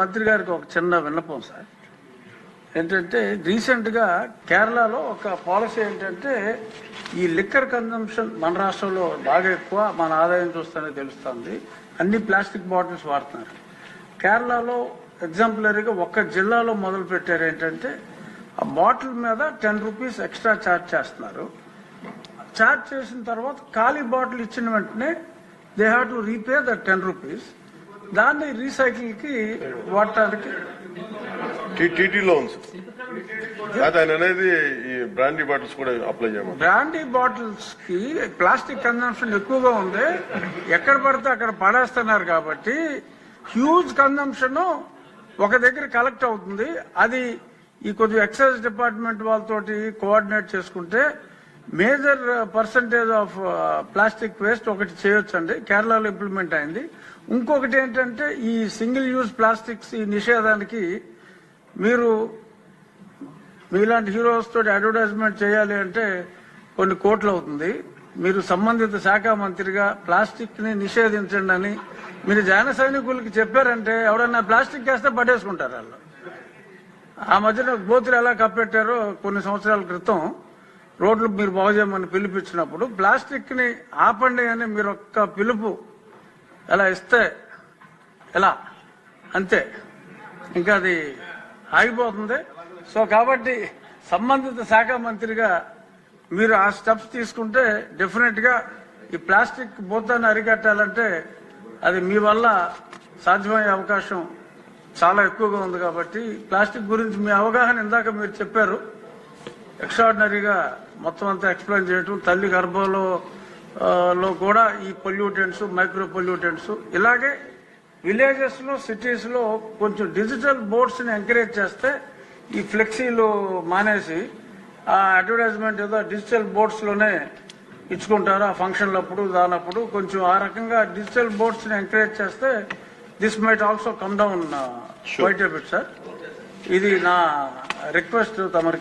మంత్రి గారికి ఒక చిన్న విన్నపం సార్. ఏంటంటే రీసెంట్గా కేరళలో ఒక పాలసీ ఏంటంటే ఈ లిక్కర్ కన్జంప్షన్ మన రాష్ట్రంలో బాగా ఎక్కువ, మన ఆదాయం చూస్తేనే తెలుస్తుంది. అన్ని ప్లాస్టిక్ బాటిల్స్ వాడుతున్నారు. కేరళలో ఎగ్జాంపులరీగా ఒక్క జిల్లాలో మొదలు పెట్టారు. ఏంటంటే ఆ బాటిల్ మీద 10 రూపీస్ ఎక్స్ట్రా ఛార్జ్ చేస్తున్నారు. ఛార్జ్ చేసిన తర్వాత ఖాళీ బాటిల్ ఇచ్చిన వెంటనే they have to repay the 10 rupees. దాన్ని రీసైకిల్కి వాడటానికి టీటీలో ఉంది. ఆయన అనేది ఈ బ్రాండీ బాటిల్స్ కూడా అప్లై చేయమని. బ్రాండీ బాటిల్స్ కి ప్లాస్టిక్ కన్జంప్షన్ ఎక్కువగా ఉంది. ఎక్కడ పడితే అక్కడ పడేస్తున్నారు కాబట్టి హ్యూజ్ కన్జంప్షన్ ఒక దగ్గర కలెక్ట్ అవుతుంది. అది ఈ కొద్దిగా ఎక్సైజ్ డిపార్ట్మెంట్ వాళ్ళతోటి కోఆర్డినేట్ చేసుకుంటే major percentage of plastic waste ఒకటి చేయొచ్చండి. కేరళలో ఇంప్లిమెంట్ అయింది. ఇంకొకటి ఏంటంటే ఈ సింగిల్ యూజ్ ప్లాస్టిక్స్ ఈ నిషేధానికి మీరు మీలాంటి హీరోస్ తోటి అడ్వర్టైజ్మెంట్ చేయాలి అంటే కొన్ని కోట్లు అవుతుంది. మీరు సంబంధిత శాఖ మంత్రిగా ప్లాస్టిక్ ని నిషేధించండి అని మీరు జన సైనికులకి చెప్పారంటే ఎవరైనా ప్లాస్టిక్ వేస్తే పడేసుకుంటారు వాళ్ళు. ఆ మధ్యన గోతులు ఎలా కప్పెట్టారో కొన్ని సంవత్సరాల క్రితం రోడ్లు మీరు బాగు చేయమని పిలిపించినప్పుడు ప్లాస్టిక్ ని ఆపండి అని మీరు ఒక్క పిలుపు ఎలా ఇస్తే ఎలా అంతే, ఇంకా అది ఆగిపోతుంది. సో కాబట్టి సంబంధిత శాఖ మంత్రిగా మీరు ఆ స్టెప్స్ తీసుకుంటే డెఫినెట్ గా ఈ ప్లాస్టిక్ భూతాన్ని అరికట్టాలంటే అది మీ వల్ల సాధ్యమయ్యే అవకాశం చాలా ఎక్కువగా ఉంది. కాబట్టి ప్లాస్టిక్ గురించి మీ అవగాహన ఇందాక మీరు చెప్పారు. ఎక్స్ట్రాడినరీగా మొత్తం అంతా ఎక్స్ప్లెయిన్ చేయటం, తల్లి గర్భంలో కూడా ఈ పొల్యూటెంట్స్, మైక్రో పొల్యూటెంట్స్, ఇలాగే విలేజెస్ లో సిటీస్ లో కొంచెం డిజిటల్ బోర్డ్స్ ని ఎంకరేజ్ చేస్తే ఈ ఫ్లెక్సీలు మానేసి ఆ అడ్వర్టైజ్మెంట్ ఏదో డిజిటల్ బోర్డ్స్ లోనే ఇచ్చుకుంటారు. ఆ ఫంక్షన్లప్పుడు దానప్పుడు కొంచెం ఆ రకంగా డిజిటల్ బోర్డ్స్ ని ఎంకరేజ్ చేస్తే this might also come down quite a bit sir. ఇది నా రిక్వెస్ట్ తమరికి.